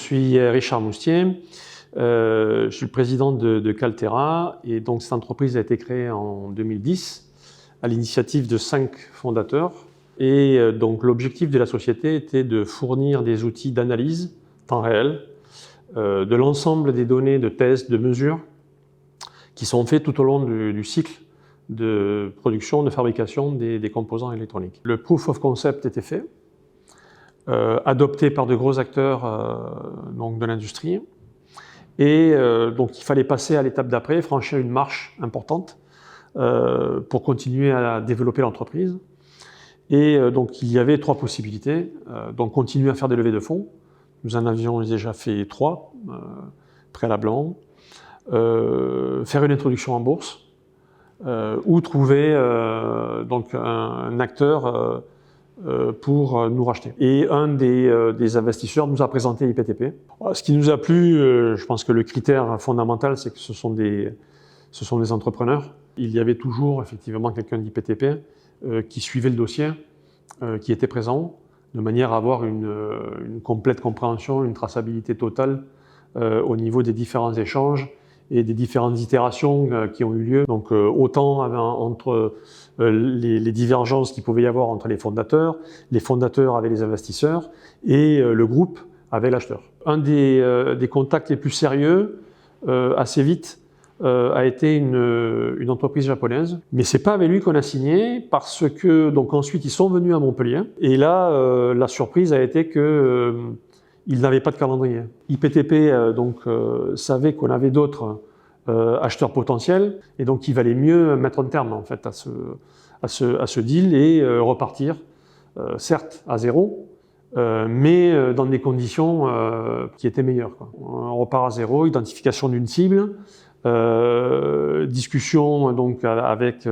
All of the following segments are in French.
suis Richard Moustier, je suis le président de Kalterra et donc cette entreprise a été créée en 2010 à l'initiative de 5 fondateurs et donc l'objectif de la société était de fournir des outils d'analyse temps réel de l'ensemble des données de tests, de mesures qui sont faits tout au long du cycle de production, de fabrication des composants électroniques. Le proof of concept était fait, adopté par de gros acteurs donc de l'industrie. Et donc il fallait passer à l'étape d'après, franchir une marche importante pour continuer à développer l'entreprise. Et donc il y avait 3 possibilités. Donc continuer à faire des levées de fonds. Nous en avions déjà fait 3 préalablement. Faire une introduction en bourse ou trouver donc un acteur pour nous racheter. Et un des investisseurs nous a présenté IPTP. Ce qui nous a plu, je pense que le critère fondamental, c'est que ce sont des entrepreneurs. Il y avait toujours effectivement quelqu'un d'IPTP qui suivait le dossier, qui était présent, de manière à avoir une complète compréhension, une traçabilité totale au niveau des différents échanges et des différentes itérations qui ont eu lieu. Donc autant entre les divergences qu'il pouvait y avoir entre les fondateurs avec les investisseurs et le groupe avec l'acheteur. Un des contacts les plus sérieux, assez vite, a été une entreprise japonaise. Mais c'est pas avec lui qu'on a signé parce que donc ensuite ils sont venus à Montpellier et là la surprise a été que ils n'avaient pas de calendrier. IPTP savait qu'on avait d'autres acheteurs potentiels et donc il valait mieux mettre un terme en fait à ce deal et repartir, certes à zéro, mais dans des conditions qui étaient meilleures, quoi. On repart à zéro, identification d'une cible, discussion donc avec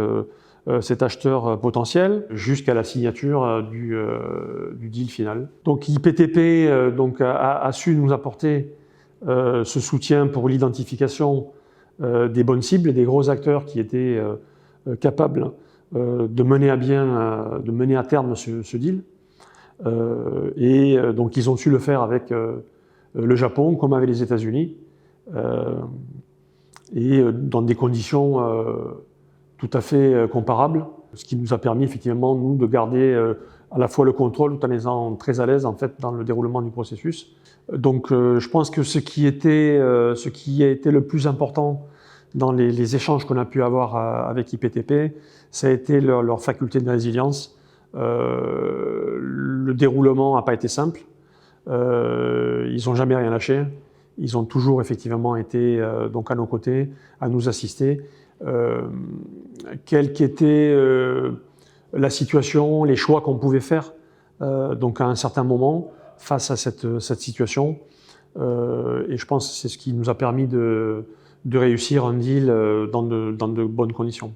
cet acheteur potentiel jusqu'à la signature du deal final. Donc IPTP a su nous apporter ce soutien pour l'identification des bonnes cibles et des gros acteurs qui étaient capables de mener à terme ce deal. Donc ils ont su le faire avec le Japon comme avec les États-Unis et dans des conditions tout à fait comparables, ce qui nous a permis effectivement nous de garder à la fois le contrôle tout en étant très à l'aise en fait dans le déroulement du processus. Donc je pense que ce qui a été le plus important dans les échanges qu'on a pu avoir avec IPTP, ça a été leur faculté de résilience. Le déroulement n'a pas été simple. Ils n'ont jamais rien lâché. Ils ont toujours effectivement été donc à nos côtés, à nous assister. Quelle qu'était la situation, les choix qu'on pouvait faire donc à un certain moment face à cette situation. Et je pense que c'est ce qui nous a permis de réussir un deal dans de bonnes conditions.